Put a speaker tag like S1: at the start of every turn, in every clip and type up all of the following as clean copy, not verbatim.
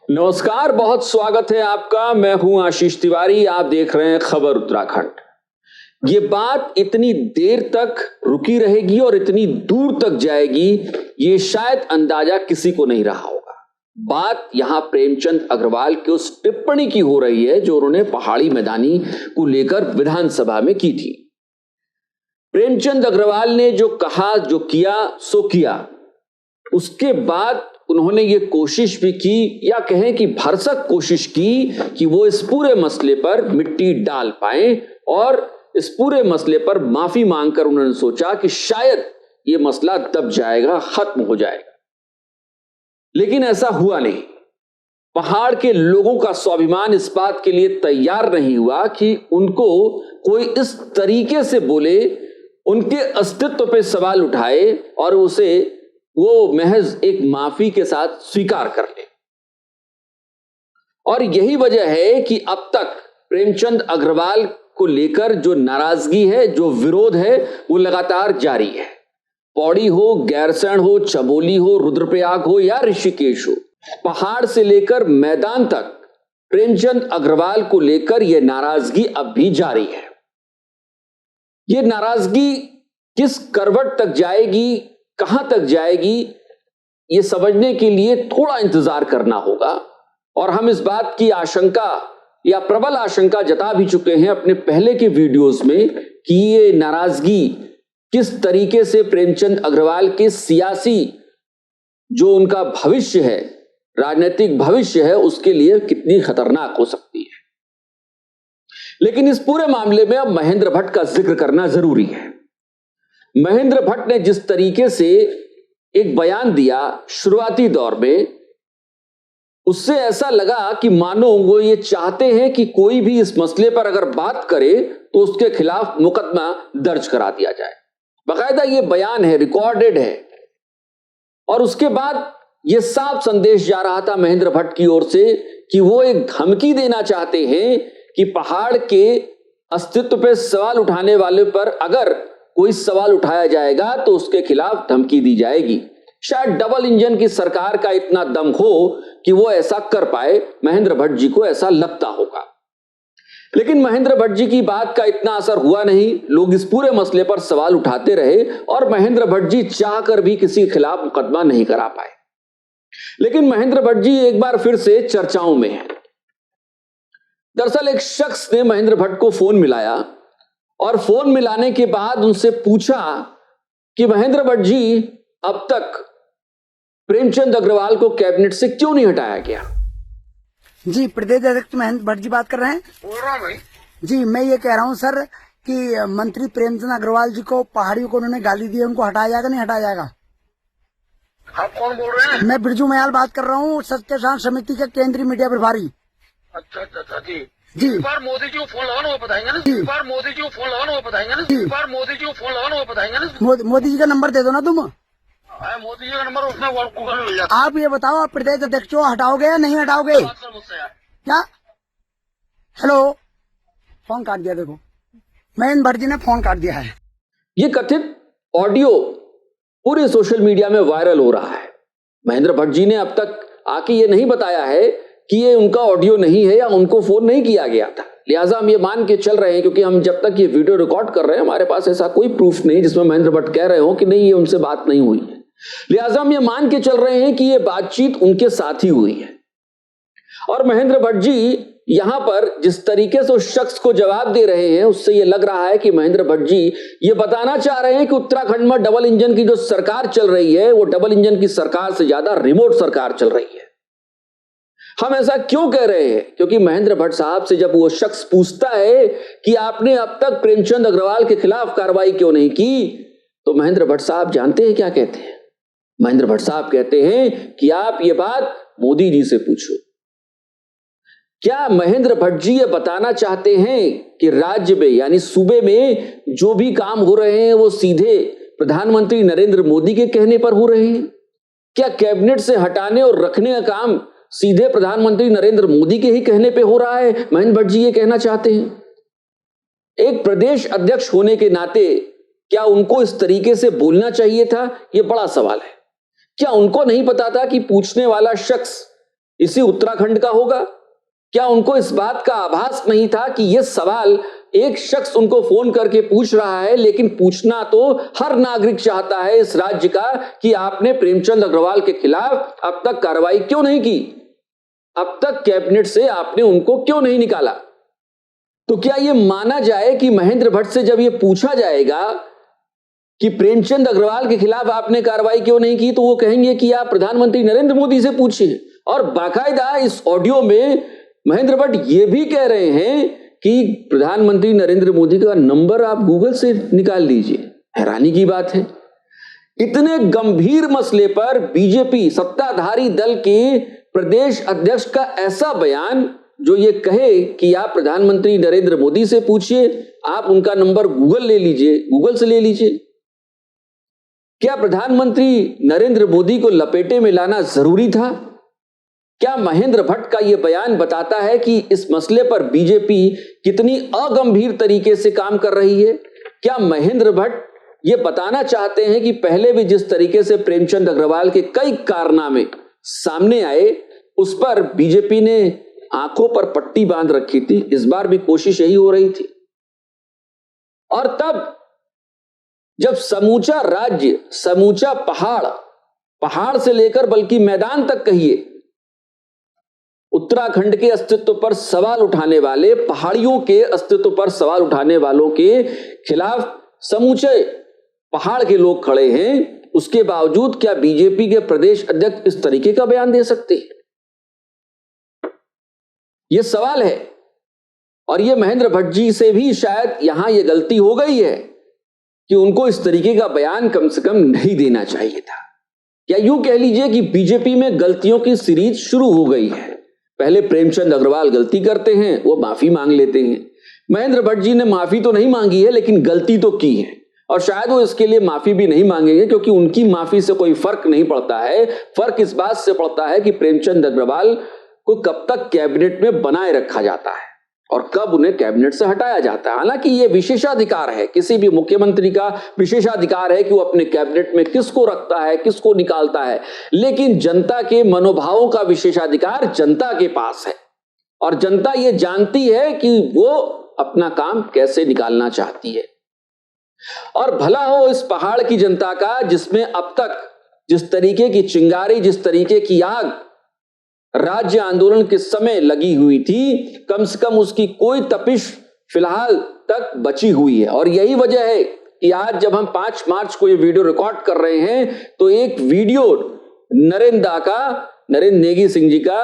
S1: नमस्कार, बहुत स्वागत है आपका। मैं हूं आशीष तिवारी, आप देख रहे हैं खबर उत्तराखंड। ये बात इतनी देर तक रुकी रहेगी और इतनी दूर तक जाएगी, ये शायद अंदाजा किसी को नहीं रहा होगा। बात यहां प्रेमचंद अग्रवाल की उस टिप्पणी की हो रही है जो उन्होंने पहाड़ी मैदानी को लेकर विधानसभा में की थी। प्रेमचंद अग्रवाल ने जो कहा, जो किया सो किया, उसके बाद उन्होंने ये कोशिश भी की, या कहें कि भरसक कोशिश की, कि वो इस पूरे मसले पर मिट्टी डाल पाए और इस पूरे मसले पर माफी मांगकर उन्होंने सोचा कि शायद ये मसला दब जाएगा, खत्म हो जाएगा। लेकिन ऐसा हुआ नहीं। पहाड़ के लोगों का स्वाभिमान इस बात के लिए तैयार नहीं हुआ कि उनको कोई इस तरीके से बोले, उनके अस्तित्व पे सवाल उठाए और उसे वो महज एक माफी के साथ स्वीकार कर ले। और यही वजह है कि अब तक प्रेमचंद अग्रवाल को लेकर जो नाराजगी है, जो विरोध है, वो लगातार जारी है। पौड़ी हो, गैरसैंण हो, चमोली हो, रुद्रप्रयाग हो या ऋषिकेश हो, पहाड़ से लेकर मैदान तक प्रेमचंद अग्रवाल को लेकर यह नाराजगी अब भी जारी है। यह नाराजगी किस करवट तक जाएगी, कहां तक जाएगी, ये समझने के लिए थोड़ा इंतजार करना होगा। और हम इस बात की आशंका या प्रबल आशंका जता भी चुके हैं अपने पहले के वीडियोस में कि ये नाराजगी किस तरीके से प्रेमचंद अग्रवाल के सियासी जो उनका भविष्य है, राजनीतिक भविष्य है, उसके लिए कितनी खतरनाक हो सकती है। लेकिन इस पूरे मामले में अब महेंद्र भट्ट का जिक्र करना जरूरी है। महेंद्र भट्ट ने जिस तरीके से एक बयान दिया शुरुआती दौर में, उससे ऐसा लगा कि मानो वो ये चाहते हैं कि कोई भी इस मसले पर अगर बात करे तो उसके खिलाफ मुकदमा दर्ज करा दिया जाए। बाकायदा ये बयान है, रिकॉर्डेड है। और उसके बाद ये साफ संदेश जा रहा था महेंद्र भट्ट की ओर से कि वो एक धमकी देना चाहते हैं कि पहाड़ के अस्तित्व पर सवाल उठाने वाले पर अगर कोई सवाल उठाया जाएगा तो उसके खिलाफ धमकी दी जाएगी। शायद डबल इंजन की सरकार का इतना दम हो कि वो ऐसा कर पाए, महेंद्र भट्ट जी को ऐसा लगता होगा। लेकिन महेंद्र भट्ट जी की बात का इतना असर हुआ नहीं। लोग इस पूरे मसले पर सवाल उठाते रहे और महेंद्र भट्ट जी चाहकर भी किसी के खिलाफ मुकदमा नहीं करा पाए। लेकिन महेंद्र भट्ट जी एक बार फिर से चर्चाओं में है। दरअसल एक शख्स ने महेंद्र भट्ट को फोन मिलाया और फोन मिलाने के बाद उनसे पूछा कि महेंद्र भट्ट जी, अब तक प्रेमचंद अग्रवाल को कैबिनेट से क्यों नहीं हटाया गया?
S2: जी, प्रदेश अध्यक्ष महेंद्र भट्ट जी बात कर रहे हैं।
S3: बोल रहा हूं भाई।
S2: जी, मैं ये कह रहा हूं सर कि मंत्री प्रेमचंद अग्रवाल जी को, पहाड़ियों को उन्होंने गाली दी है, उनको हटाया जाएगा नहीं हटाया जाएगा?
S3: आप कौन बोल रहे हैं?
S2: मैं बिरजू मयाल बात कर रहा हूँ, सत्य शांत समिति के केंद्रीय मीडिया प्रभारी।
S3: अच्छा जी।
S2: जी।
S3: एक बार मोदी जी को फोन लगाना वो बताएंगे ना। एक बार मोदी जी को फोन लगाना वो बताएंगे ना। एक बार मोदी जी को फोन लगाना वो बताएंगे ना।
S2: मोदी जी का नंबर दे दो ना तुम।
S3: मोदी जी का नंबर उसमें गूगल में मिल जाता।
S2: आप ये बताओ, आप प्रदेश अध्यक्ष को हटाओगे या नहीं हटाओगे?
S3: बात कर मुझसे यार।
S2: क्या? हेलो, फोन काट दिया। देखो, महेंद्र भट्ट जी ने फोन काट दिया है।
S1: ये कथित ऑडियो पूरे सोशल मीडिया में वायरल हो रहा है। महेंद्र भट्ट जी ने अब तक आके ये नहीं बताया है कि ये उनका ऑडियो नहीं है या उनको फोन नहीं किया गया था। लिहाजा हम ये मान के चल रहे हैं, क्योंकि हम जब तक ये वीडियो रिकॉर्ड कर रहे हैं हमारे पास ऐसा कोई प्रूफ नहीं जिसमें महेंद्र भट्ट कह रहे हो कि नहीं ये उनसे बात नहीं हुई है। लिहाजा हम ये मान के चल रहे हैं कि ये बातचीत उनके साथ ही हुई है। और महेंद्र भट्ट जी यहां पर जिस तरीके से उस शख्स को जवाब दे रहे हैं, उससे यह लग रहा है कि महेंद्र भट्ट जी ये बताना चाह रहे हैं कि उत्तराखंड में डबल इंजन की जो सरकार चल रही है, वो डबल इंजन की सरकार से ज्यादा रिमोट सरकार चल रही है। हम ऐसा क्यों कह रहे हैं? क्योंकि महेंद्र भट्ट साहब से जब वो शख्स पूछता है कि आपने अब तक प्रेमचंद अग्रवाल के खिलाफ कार्रवाई क्यों नहीं की, तो महेंद्र भट्ट साहब जानते हैं क्या कहते हैं? महेंद्र भट्ट साहब कहते हैं कि आप ये बात मोदी जी से पूछो। क्या महेंद्र भट्ट जी ये बताना चाहते हैं कि राज्य में यानी सूबे में जो भी काम हो रहे हैं वो सीधे प्रधानमंत्री नरेंद्र मोदी के कहने पर हो रहे हैं? क्या कैबिनेट से हटाने और रखने का काम सीधे प्रधानमंत्री नरेंद्र मोदी के ही कहने पे हो रहा है? महेंद्र भट्ट जी ये कहना चाहते हैं। एक प्रदेश अध्यक्ष होने के नाते क्या उनको इस तरीके से बोलना चाहिए था? यह बड़ा सवाल है। क्या उनको नहीं पता था कि पूछने वाला शख्स इसी उत्तराखंड का होगा? क्या उनको इस बात का आभास नहीं था कि यह सवाल एक शख्स उनको फोन करके पूछ रहा है, लेकिन पूछना तो हर नागरिक चाहता है इस राज्य का कि आपने प्रेमचंद अग्रवाल के खिलाफ अब तक कार्रवाई क्यों नहीं की, अब तक कैबिनेट से आपने उनको क्यों नहीं निकाला? तो क्या यह माना जाए कि महेंद्र भट्ट से जब यह पूछा जाएगा कि प्रेमचंद अग्रवाल के खिलाफ आपने कार्रवाई क्यों नहीं की, तो वो कहेंगे कि आप प्रधानमंत्री नरेंद्र मोदी से पूछिए। और बाकायदा इस ऑडियो में महेंद्र भट्ट ये भी कह रहे हैं कि प्रधानमंत्री नरेंद्र मोदी का नंबर आप गूगल से निकाल लीजिए। हैरानी की बात है, इतने गंभीर मसले पर बीजेपी सत्ताधारी दल के प्रदेश अध्यक्ष का ऐसा बयान जो ये कहे कि आप प्रधानमंत्री नरेंद्र मोदी से पूछिए, आप उनका नंबर गूगल से ले लीजिए। क्या प्रधानमंत्री नरेंद्र मोदी को लपेटे में लाना जरूरी था? क्या महेंद्र भट्ट का यह बयान बताता है कि इस मसले पर बीजेपी कितनी अगंभीर तरीके से काम कर रही है? क्या महेंद्र भट्ट ये बताना चाहते हैं कि पहले भी जिस तरीके से प्रेमचंद अग्रवाल के कई कारनामे सामने आए उस पर बीजेपी ने आंखों पर पट्टी बांध रखी थी, इस बार भी कोशिश यही हो रही थी? और तब जब समूचा राज्य, समूचा पहाड़ से लेकर बल्कि मैदान तक कहिए, उत्तराखंड के अस्तित्व पर सवाल उठाने वाले, पहाड़ियों के अस्तित्व पर सवाल उठाने वालों के खिलाफ समूचे पहाड़ के लोग खड़े हैं, उसके बावजूद क्या बीजेपी के प्रदेश अध्यक्ष इस तरीके का बयान दे सकते हैं? यह सवाल है। और यह महेंद्र भट्ट जी से भी शायद यहां यह गलती हो गई है कि उनको इस तरीके का बयान कम से कम नहीं देना चाहिए था। या यूं कह लीजिए कि बीजेपी में गलतियों की सीरीज शुरू हो गई है। पहले प्रेमचंद अग्रवाल गलती करते हैं, वो माफी मांग लेते हैं। महेंद्र भट्ट जी ने माफी तो नहीं मांगी है, लेकिन गलती तो की है, और शायद वो इसके लिए माफी भी नहीं मांगेंगे, क्योंकि उनकी माफी से कोई फर्क नहीं पड़ता है। फर्क इस बात से पड़ता है कि प्रेमचंद अग्रवाल को कब तक कैबिनेट में बनाए रखा जाता है और कब उन्हें कैबिनेट से हटाया जाता है। हालांकि यह विशेषाधिकार है, किसी भी मुख्यमंत्री का विशेषाधिकार है कि वो अपने कैबिनेट में किसको रखता है, किसको निकालता है, लेकिन जनता के मनोभावों का विशेषाधिकार जनता के पास है, और जनता ये जानती है कि वो अपना काम कैसे निकालना चाहती है। और भला हो इस पहाड़ की जनता का, जिसमें अब तक जिस तरीके की चिंगारी, जिस तरीके की आग राज्य आंदोलन के समय लगी हुई थी, कम से कम उसकी कोई तपिश फिलहाल तक बची हुई है। और यही वजह है कि आज जब हम 5 मार्च को ये वीडियो रिकॉर्ड कर रहे हैं, तो एक वीडियो नरेंद्र नेगी सिंह जी का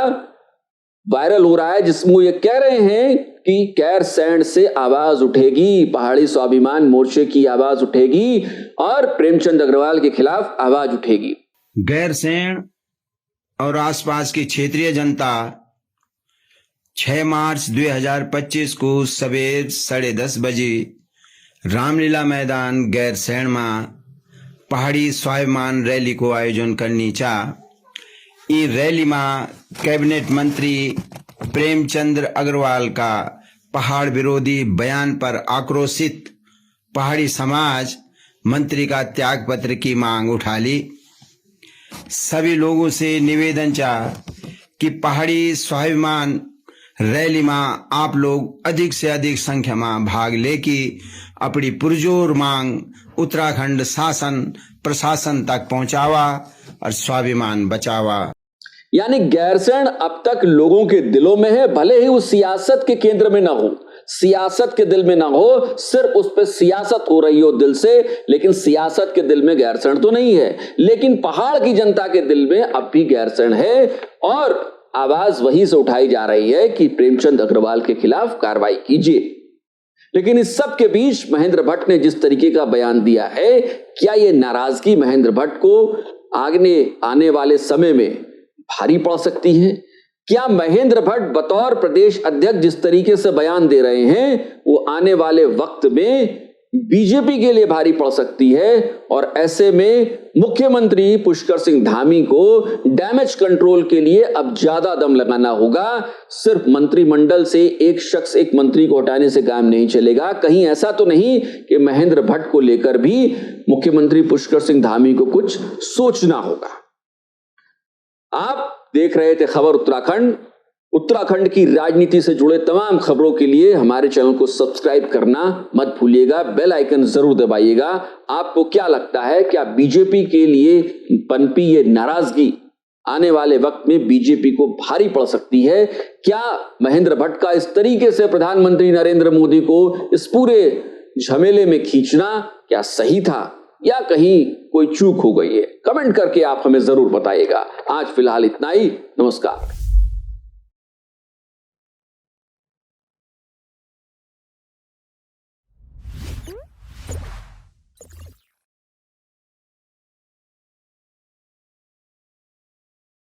S1: वायरल हो रहा है, जिसमें ये कह रहे हैं कि गैरसैंण से आवाज उठेगी, पहाड़ी स्वाभिमान मोर्चे की आवाज उठेगी और प्रेमचंद अग्रवाल के खिलाफ आवाज उठेगी।
S4: गैरसैंण और आसपास की क्षेत्रीय जनता 6 मार्च 2025 को सवेर 10:30 बजे रामलीला मैदान गैरसैंण में पहाड़ी स्वाभिमान रैली को आयोजन करनी चाह। इस रैली में कैबिनेट मंत्री प्रेमचंद अग्रवाल का पहाड़ विरोधी बयान पर आक्रोशित पहाड़ी समाज मंत्री का त्याग पत्र की मांग उठा ली। सभी लोगों से निवेदन चाह कि पहाड़ी स्वाभिमान रैली में आप लोग अधिक से अधिक संख्या में भाग लेके अपनी पुरजोर मांग उत्तराखंड शासन प्रशासन तक पहुंचावा और स्वाभिमान बचावा।
S1: यानी गैरसैंण अब तक लोगों के दिलों में है, भले ही वो सियासत के केंद्र में ना हो, सियासत के दिल में ना हो, सिर्फ उस पर सियासत हो रही हो दिल से, लेकिन सियासत के दिल में गैरसैंण तो नहीं है। लेकिन पहाड़ की जनता के दिल में अब भी गैरसैंण है, और आवाज वहीं से उठाई जा रही है कि प्रेमचंद अग्रवाल के खिलाफ कार्रवाई कीजिए। लेकिन इस सब के बीच महेंद्र भट्ट ने जिस तरीके का बयान दिया है, क्या यह नाराजगी महेंद्र भट्ट को आने वाले समय में भारी पड़ सकती है? क्या महेंद्र भट्ट बतौर प्रदेश अध्यक्ष जिस तरीके से बयान दे रहे हैं, वो आने वाले वक्त में बीजेपी के लिए भारी पड़ सकती है? और ऐसे में मुख्यमंत्री पुष्कर सिंह धामी को डैमेज कंट्रोल के लिए अब ज्यादा दम लगाना होगा। सिर्फ मंत्रिमंडल से एक शख्स, एक मंत्री को हटाने से काम नहीं चलेगा। कहीं ऐसा तो नहीं कि महेंद्र भट्ट को लेकर भी मुख्यमंत्री पुष्कर सिंह धामी को कुछ सोचना होगा। आप देख रहे थे खबर उत्तराखंड। उत्तराखंड की राजनीति से जुड़े तमाम खबरों के लिए हमारे चैनल को सब्सक्राइब करना मत भूलिएगा, बेल आइकन जरूर दबाइएगा। आपको क्या लगता है, क्या बीजेपी के लिए पनपी ये नाराजगी आने वाले वक्त में बीजेपी को भारी पड़ सकती है? क्या महेंद्र भट्ट का इस तरीके से प्रधानमंत्री नरेंद्र मोदी को इस पूरे झमेले में खींचना क्या सही था या कहीं कोई चूक हो गई है? कमेंट करके आप हमें जरूर बताइएगा। आज फिलहाल इतना ही। नमस्कार।